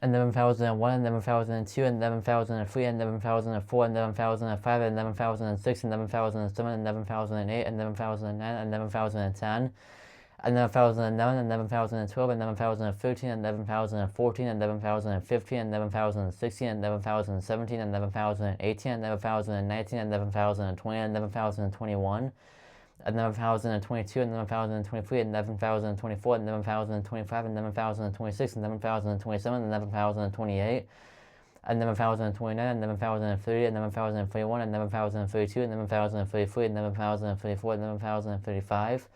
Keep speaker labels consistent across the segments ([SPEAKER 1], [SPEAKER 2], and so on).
[SPEAKER 1] 11,001, 11,002, 11,003, 11,004, 11,005, 11,006, 11,007, 11,008, 11,009, 11,010, 11,011, 11,012, 11,013, 11,014, 11,015, 11,016, 11,017, 11,018, 11,019, 11,020, 11,021, 11,022, 11,023, 11,024, 11,025, 11,026, 11,027, 11,028, 11,029, 11,030, 11,031, 11,032, 11,033, 11,034, 11,035,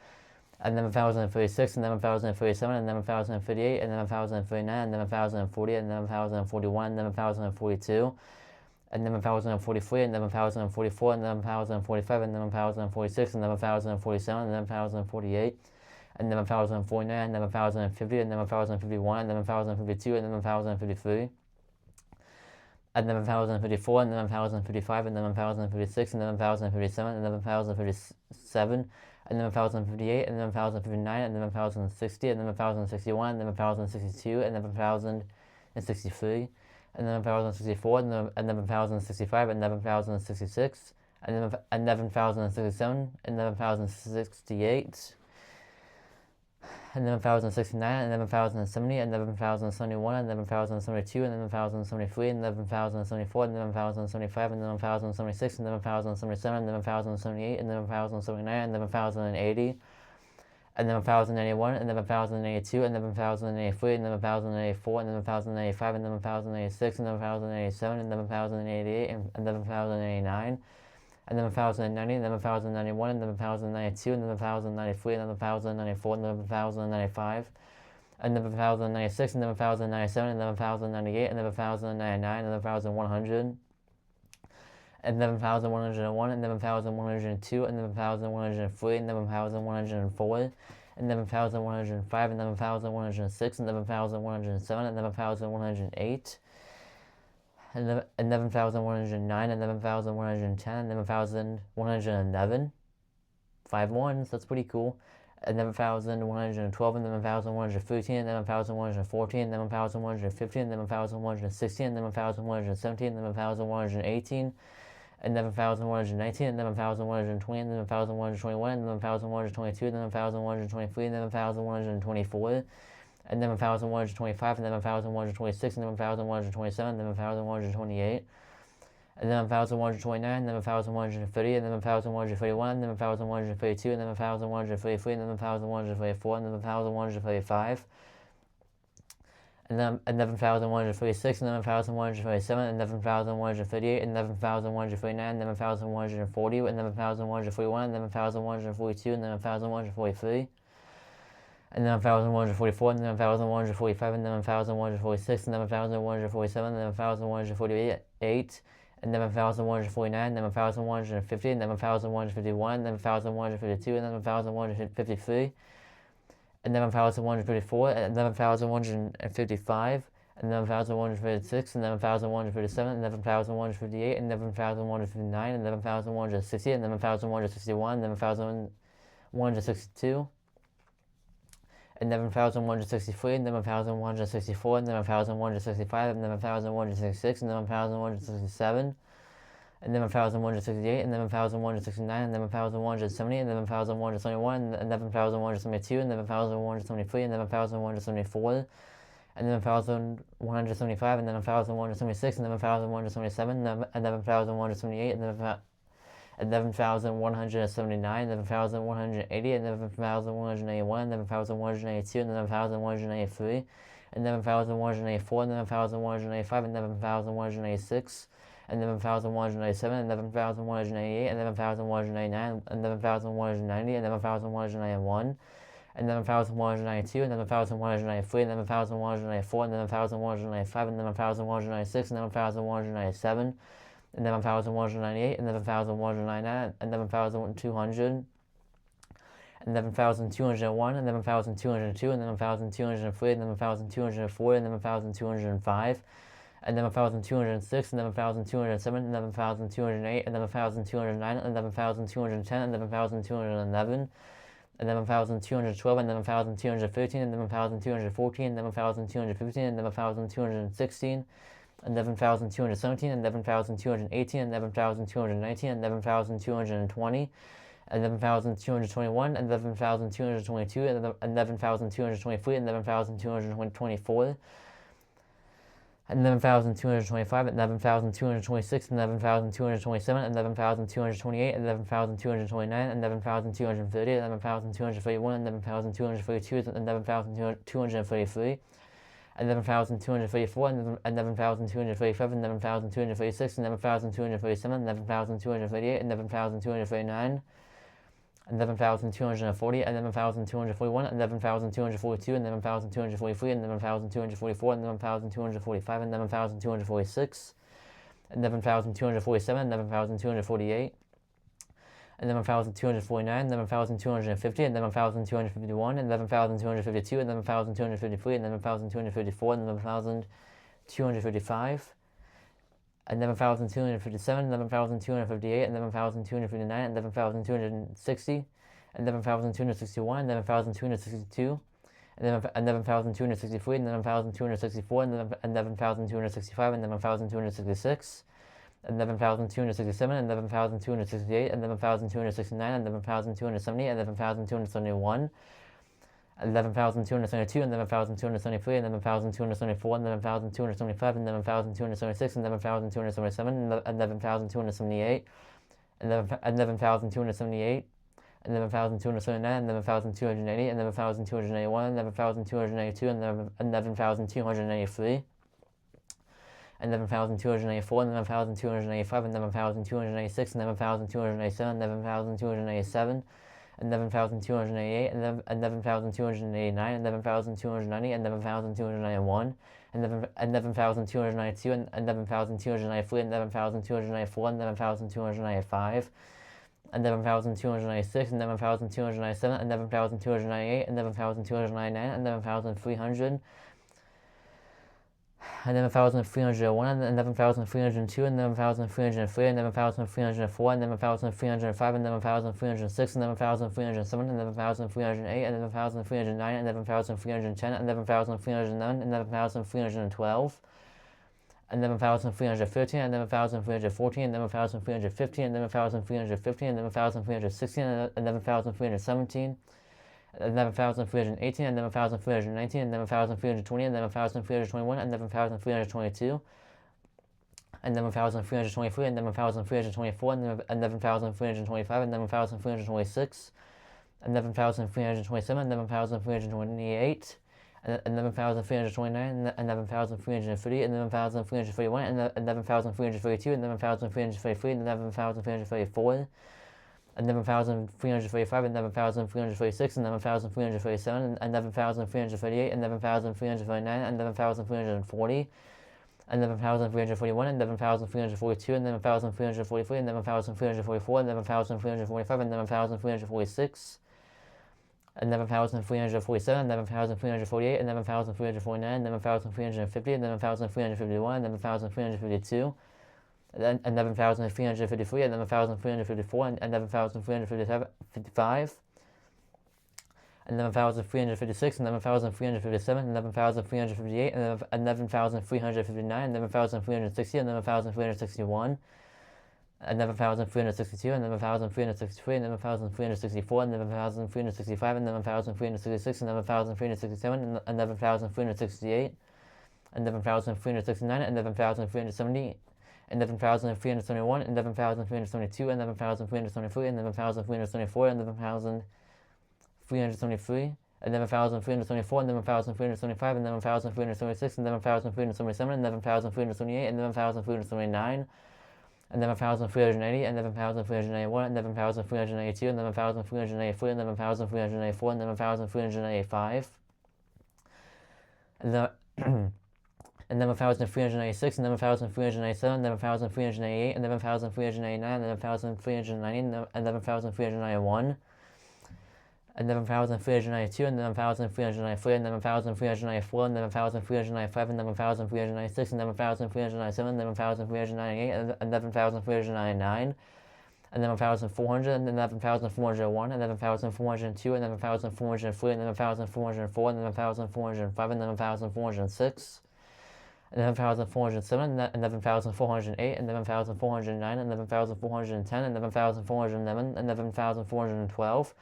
[SPEAKER 1] 11,036, 11,037, 11,038, 11,039, 11,040, 11,041, 11,042, 11,043, 11,044, 11,045, 11,046, 11,047, 11,048, 11,049, 11,050, 11,051, 11,052, 11,053, 11,054, 11,055, 11,056, 11,057, 11,057, 11,058, 11,059, 11,060, 11,061, 11,062, 11,063, 11,064, 11,065, 11,066, 11,067, 11,068, 11,069, 11,070, 11,071, 11,072, 11,073, 11,074, 11,075, 11,076, 11,077, 11,078, 11,079, 11,080, 11,081, 11,082, 11,083, 11,084, 11,085, 11,086, 11,087, 11,088, 11,089, 11,090, 11,091, 11,092, 11,093, 11,094, 11,095, 11,096, 11,097, 11,098, 11,099, 11,100, 11,101, 11,102, 11,103, 11,104, 11,105, 11,106, 11,107, 11,108, 11,109, 11,110, 11,111, 5 ones, that's pretty cool. 11,112, 11,113, 11,114, 11,115, 11,116, 11,117, 11,118, 11,119, 11,120, 11,121, 11,122, 11,123, 11,124, 11,125, 11,126, 11,127, 11,128, 11,129, 11,130, 11,131, 11,132, 11,133, 11,134, 11,135, 11,136, 11,137, 11,138, 11,139, 11,140, 11,141, 11,142, 11,143, 11,144, 11,145, 11,146, 11,147, 11,148, 11,149, 11,150, 11,151, 11,152, 11,153, 11,154, 11,155, 11,156, 11,157, 11,158, 11,159, 11,160, 11,161, 11,162, 11,163, 11,164, 11,165, 11,166, 11,167, 11,168, 11,169, 11,170, 11,171, 11,172, 11,173, 11,174, 11,175, 11,176, 11,177, 11,178, 11,179, 11,180, 11,181, 11,182, 11,183, 11,184, 11,185, 11,186, 11,187, 11,188, 11,189, 11,190, 11,191, 11,192, 11,193, 11,194, 11,195, 11,196, 11,197, 11,198, 11,199, 11,200, 11,201, 11,202, 11,203, 11,204, 11,205, 11,206, 11,207, 11,208, 11,209, 11,210, 11,211, 11,212, 11,213, 11,214, 11,215, 11,216, 11,217, 11,218, 11,219, 11,220, 11,221, 11,222, 11,223, 11,224, 11,225, 11,226, 11,227, 11,228, 11,229, 11,230, 11,231, 11,232, 11,233, 11,234, 11,235, 11,236, 11,237, 11,238, 11,239, 11,240, 11,241, 11,242, 11,243, 11,244, 11,245, 11,246, 11,247, 11,248, 11,249, 11,250, 11,251, 11,252, 11,253, 11,254, 11,255, 11,257, 11,258, 11,259, 11,260, 11,261, 11,262, 11,263, 11,264, 11,265, 11,266, 11,267, 11,268, 11,269, 11,270, 11,271, 11,272, 11,273, 11,274, 11,275, 11,276, 11,277, 11,278, 11,278, 11,279, 11,280, 11,281, 11,282, 11,283, 11,284, 11,285, 11,286, 11,287, 11,287, 11,288, 11,289, 11,290, 11,291, 11,292, 11,293, 11,294, 11,295, 11,296, 11,297, 11,298, 11,299, 11,300, 11,301, 11,302, 11,303, 11,304, 11,305, 11,306, 11,307, 11,308, 11,309, 11,310, 11,309, 11,312, 11,313, 11,314, 11,315, 11,315, 11,316, 11,317, 11,318, 11,319, 11,320, 11,321, 11,322, 11,323, 11,324, 11,325, 11,326, 11,327, 11,328, 11,329, 11,330, 11,331, 11,332, 11,333, 11,334, 11,335, 11,336, 11,337, 11,338, 11,339, 11,340, 11,341, 11,342, 11,343, 11,344, 11,345, 11,346, 11,347, 11,348, 11,349, 11,350, 11,351, 11,352, 11,353, 11,354, 11,355, 11,356, 11,357, 11,358, 11,359, 11,360, 11,361, 11,362, 11,363, 11,364, 11,365, 11,366, 11,367, 11,368, 11,369, 11,370, 11,371, 11,372, 11,373, 11,374, 11,373, 11,374, 11,375, 11,376, 11,377, 11,378, 11,379, 11,380, 11,391, 11,392, 11,393, 11,394, 11,395, 11,396, 11,397, 11,398, 11,399, 11,390, 11,391, 11,392, 11,393, 11,394, 11,395, 11,396, 11,397, 11,398, 11,399, 11,400, 11,401, 11,402, 11,403, 11,404, 11,405, 11,406, 11,407, 11,408, 11,409, 11,410, 11,411, 11,412,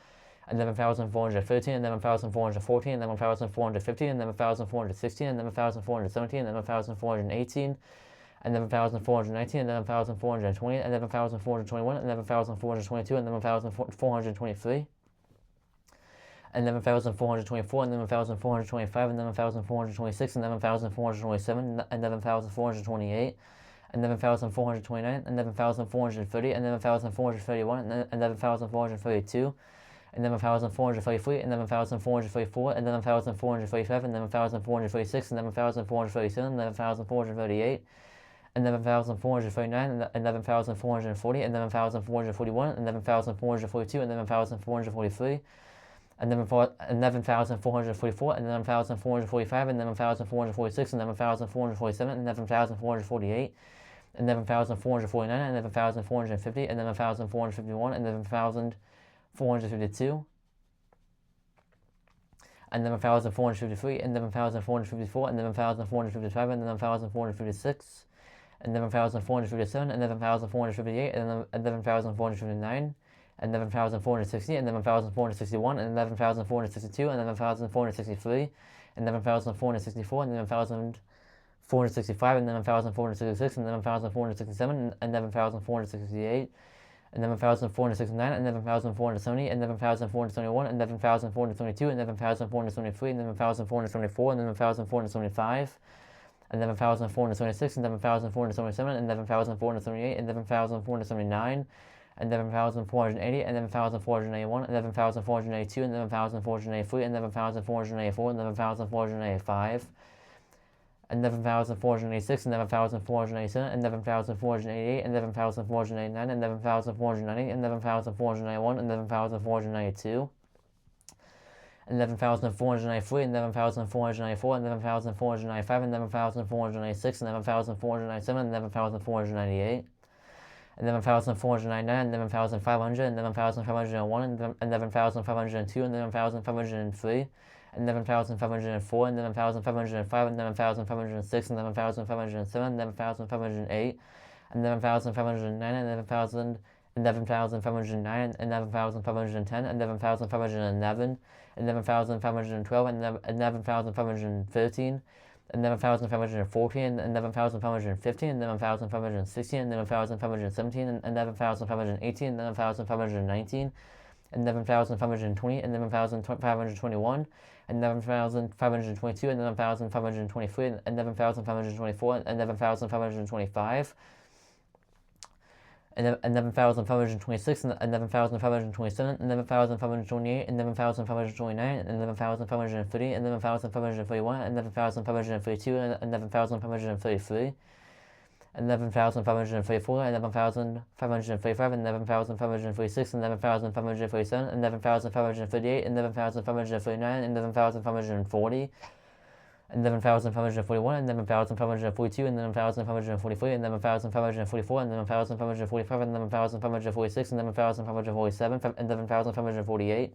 [SPEAKER 1] 11,413, 11,414, 11,415, 11,416, 11,417, 11,418, 11,419, 11,420, 11,421, 11,422, 11,423, 11,424, 11,425, 11,426, 11,427, 11,428, 11,429, 11,430, 11,431, 11,432, 11,433, 11,434, 11,435, 11,436, 11,437, 11,438, 11,439, 11,440, 11,441, 11,442, 11,443, 11,444, 11,445, 11,446, 11,447, 11,448, 11,449, 11,450, 11,451, 11,452, 11,453, 11,454, 11,455, 11,456, 11,457, 11,458, 11,459, 11,460, 11,461, 11,462, 11,463, 11,464, 11,465, 11,466, 11,467, 11,468, 11,469, 11,470, 11,471, 11,472, 11,473, 11,474, 11,475, 11,476, 11,477, 11,478, 11,479, 11,480, 11,481, 11,482, 11,483, 11,484, 11,485, 11,486, 11,487, 11,488, 11,489, 11,490, 11,491, 11,492, 11,493, 11,494, 11,495, 11,496, 11,497, 11,498, 11,499, 11,500, 11,501, 11,502, 11,503, 11,504, 11,505, 11,506, 11,507, 11,508, 11,509, 11,509, 11,510, 11,511, 11,512, 11,513, 11,514, 11,515, 11,516, 11,517, 11,518, 11,519, 11,520, 11,521, 11,522, 11,523, 11,524, 11,525, 11,526, 11,527, 11,528, 11,529, 11,530, 11,531, 11,532, 11,533, 11,534, 11,535, 11,536, 11,537, 11,538, 11,539, 11,540, 11,541, 11,542, 11,543, 11,544, 11,545, 11,546, 11,547, 11,548,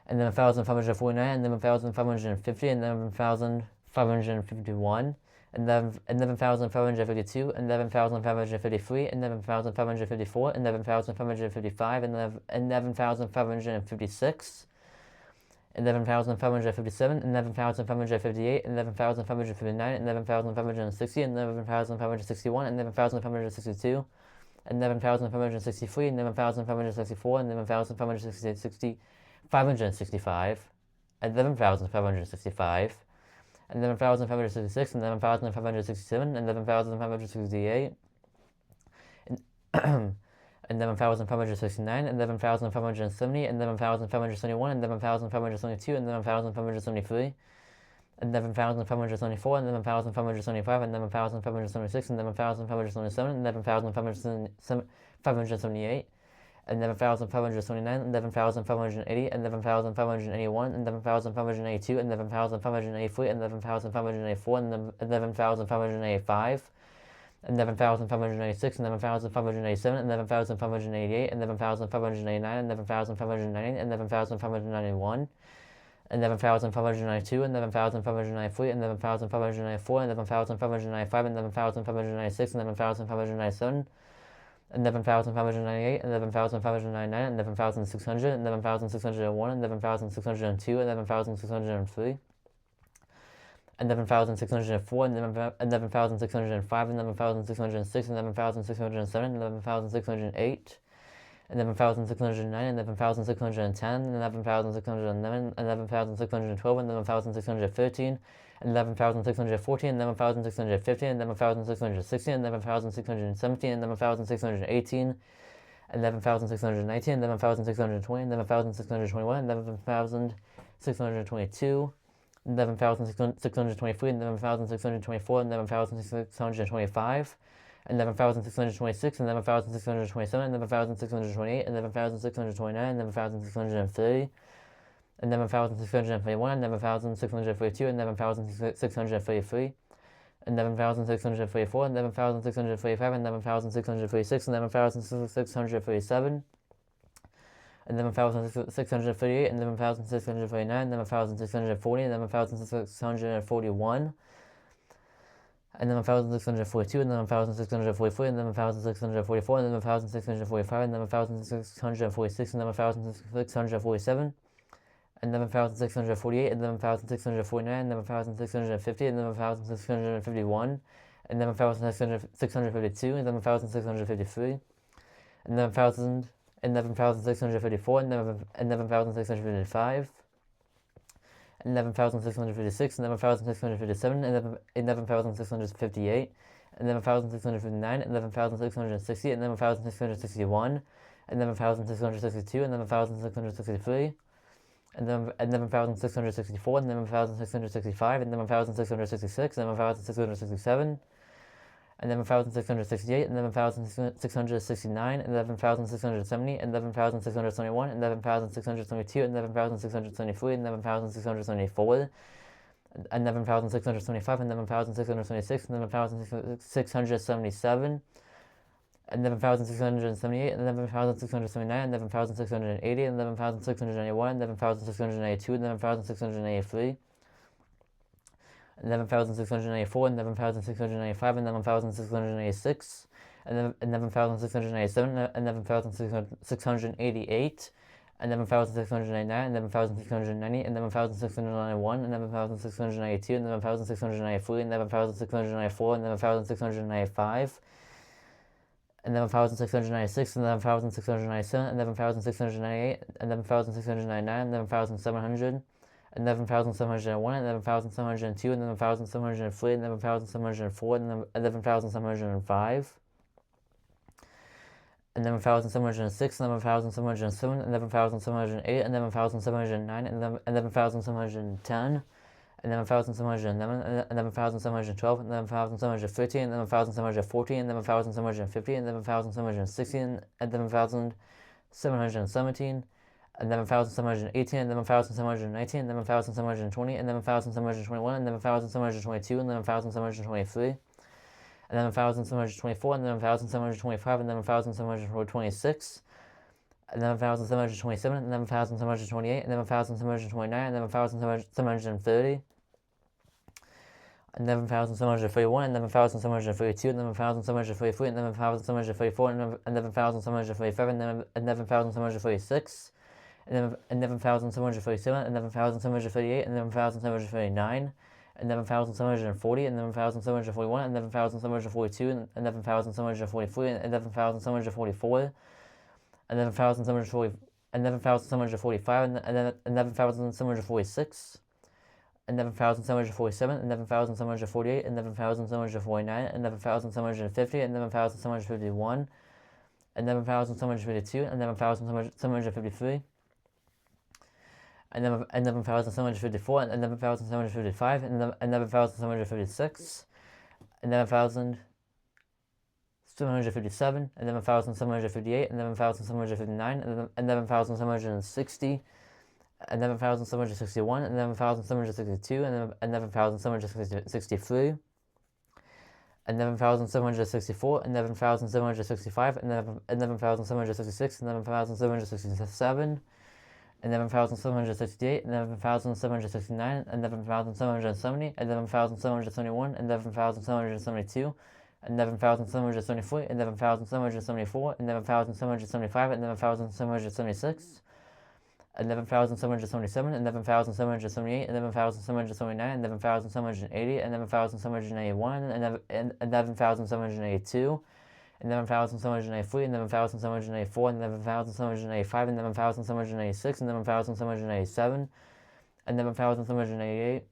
[SPEAKER 1] 11,549, 11,550, 11,551, 11,552, 11,553, 11,554, 11,555, 11,556, 11,557, 11,558, 11,559, 11,560, 11,561, 11,562, 11,563, 11,564, 11,565, 565, 11,565, 11,566, 11,567, 11,568, 11,569, 11,570, 11,571, 11,572, 11,573, 11,574, 11,575, 11,576, 11,577, 11,578, 11,579, 11,580, 11,581, 11,582, 11,583, 11,584, 11,585, 11,586, 11,587, 11,588, 11,589, 11,590, 11,591, 11,592, 11,593, 11,594, 11,595, 11,596, 11,597, 11,598, 11,599, 11,600, 11,601, 11,602, 11,603, 11,604, 11,605, 11,606, 11,607, 11,608, 11,609, 11,610, 11,611, 11,612, 11,613, 11,614, 11,615, 11,616, 11,617, 11,618, 11,619, 11,620, 11,621, 11,622, 11,623, 11,624, 11,625, 11,626, 11,627, 11,628, 11,629, 11,630, 11,631, 11,632, 11,633, 11,634, 11,635, 11,636, 11,637, 11,638, 11,639, 11,640, 11,641, 11,642, 11,643, 11,644, 11,645, 11,646, 11,647, 11,648, 11,649, 11,650, 11,651, 11,652, 11,653, 11,654, 11,655, 11,656, 11,657, 11,658, 11,659, 11,660, 11,661, 11,662, 11,663, 11,664, 11,665, 11,666, 11,667, 11,668, 11,669, 11,670, 11,671, 11,672, 11,673, 11,674, 11,625, 11,626, 11,677, 11,678, 11,679, 11,680, 11,691, 11,692, 11,683, 11,694, 11,695, 11,696, 11,697, 11,688, 11,699, 11,690, 11,691, 11,692, 11,693, 11,694, 11,695, 11,696, 11,697, 11,698, 11,699, 11,700, 11,701, 11,702, 11,703, 11,704, 11,705, 11,706, 11,707, 11,708, 11,709, 11,710, 11,711, 11,712, 11,713, 11,714, 11,715, 11,716, 11,717, 11,718, 11,719, 11,720, 11,721, 11,722, 11,723, 11,724, 11,725, 11,726, 11,727, 11,728, 11,729, 11,730, 11,731, 11,732, 11,733, 11,734, 11,737, 11,736, 11,737, 11,738, 11,739, 11,740, 11,741, 11,742, 11,743, 11,744, 11,745, 11,746, 11,747, 11,748, 11,749, 11,750, 11,751, 11,752, 11,753, 11,754, 11,755, 11,756, 11,757, 11,758, 11,759, 11,760, 11,761, 11,762, 11,763, 11,764, 11,765, 11,766, 11,767, 11,768, 11,769, 11,770, 11,771, 11,772, 11,774, 11,774, 11,775, 11,776, 11,777, 11,778, 11,779, 11,780, 11,781, 11,782, 11,783, 11,784, 11,785, 11,786, 11,787, 11,788,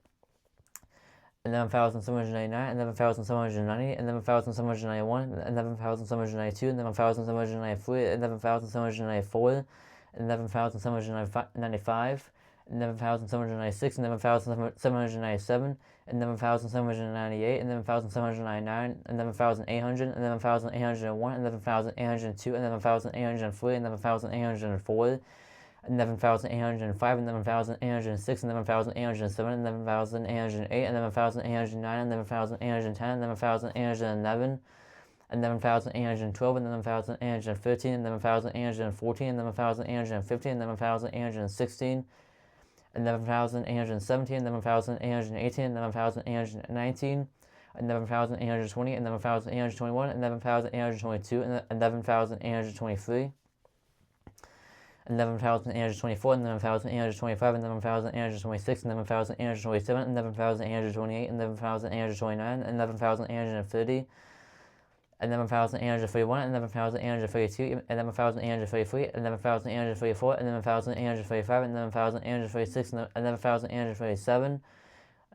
[SPEAKER 1] 11,789, 11,790, 11,791, 11,792, 11,793, 11,794, 11,795, 11,796, 11,797, 11,798, 11,799, 11,800, 11,801, 11,802, 11,803, 11,804, 11,805, 11,806, 11,807, 11,808, 11,809, 11,810, 11,811, 11,812, 11,813, 11,814, 11,815, 11,816, 11,817, 11,818, 11,819, 11,820, 11,821, 11,822, 11,823, 11,824, 11,825, 11,826, 11,827, 11,828, 11,829, 11,830, 11,831, 11,832, 11,833, 11,834, 11,835, 11,836, 11,837,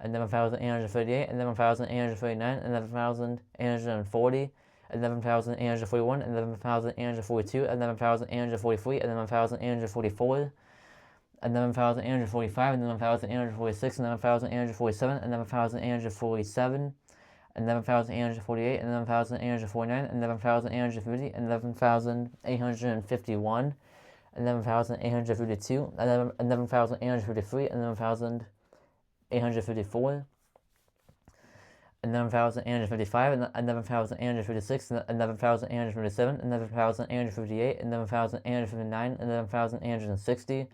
[SPEAKER 1] 11,838, 11,839, 11,840, 11,841, 11,842, 11,843, 11,844, 11,845, 11,846, 11,847, 11,847, 11,848, 11,849, 11,850, 11,851, 11,852, 11,853, 11,854, 11,855, 11,856, 11,857, 11,858, 11,859, 11,860,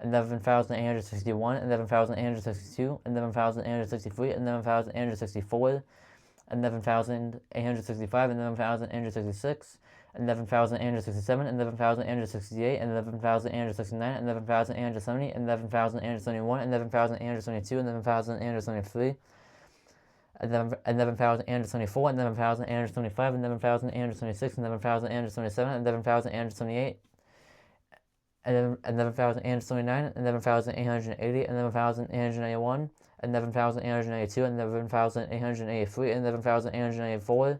[SPEAKER 1] 11,861, 11,862, 11,863, 11,864, 11,865, 11,866, 11,867, 11,868, 11,869, 11,870, 11,871, 11,872, 11,873, 11,824, 11,825, 11,826, 11,827, 11,828, 11,829, 11,880, 11,881, 11,882, 11,883, 11,884,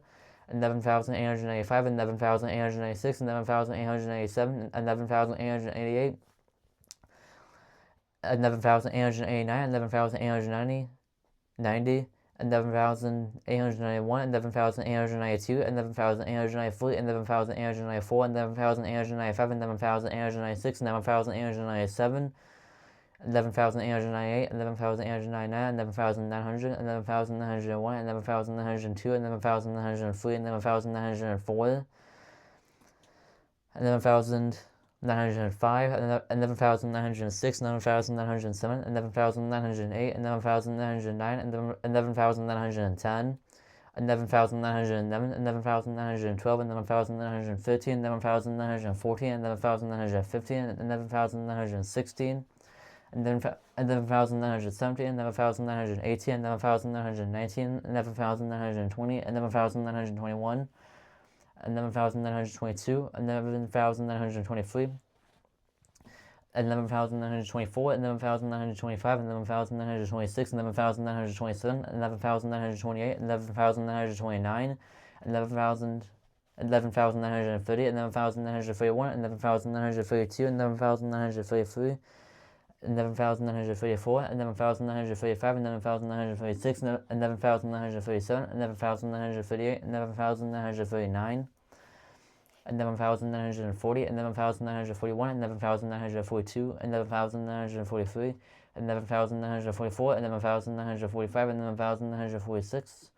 [SPEAKER 1] 11,885, 11,886, 11,887, 11,888, 11,889, 11,890, 90, 11,891, 11,892, 11,893, 11,894, 11,895, 11,896, 11,897, 11,898, 11,899, 11,900, 11,901, 11,902, 11,903, 11,904, 11,905, 11,906, 11,907, 11,908, 11,909, 11,910, 11,911, 11,912, 11,913, 11,914, 11,915, 11,916, 11,917, 11,918, 11,919, 11,920, 11,921, 11,922, 11,923, 11,924, 11,925, 11,926, 11,927, 11,928, 11,929, 11,930, 11,931, 11,932, 11,933, 11,934, 11,935, 11,936, 11,937, 11,938, 11,939, 11,940, 11,941, 11,942, 11,943, 11,944, 11,945, 11,946,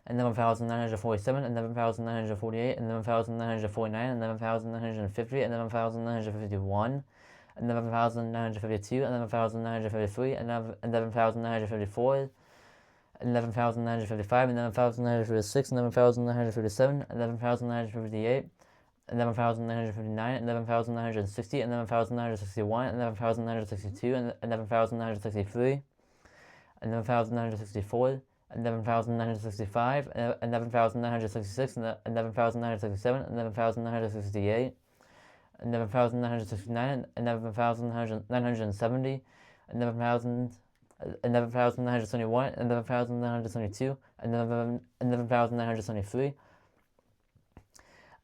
[SPEAKER 1] 11,947, 11,948, 11,949, 11,950, 11,951, 11,952, 11,953, 11,954, 11,955, 11,956, 11,957, 11,958, 11,959, 11,960, 11,961, 11,962, 11,963, 11,964, 11,965, 11,966, 11,967, 11,968, 11,969, 11,970, 11,921, 11,922, 11,923,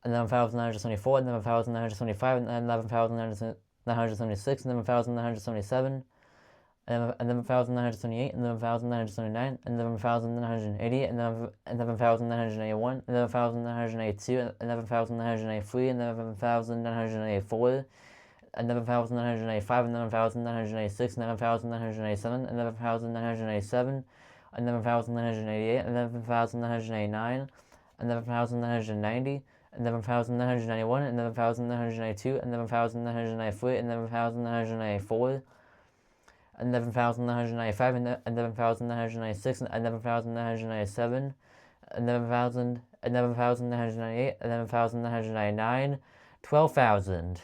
[SPEAKER 1] 11,924, 11,925, 11,926, 11,927, 11,928, 11,929, 11,980, 11,981, 11,982, 11,983, 11,984, 11,985, 11,986, 11,987, 11,987, 11,988, 11,989, 11,990, 11,991, 11,992, 11,993, 11,994, 11,995, 11,996, 11,997, 11,998, 11,999, 12,000.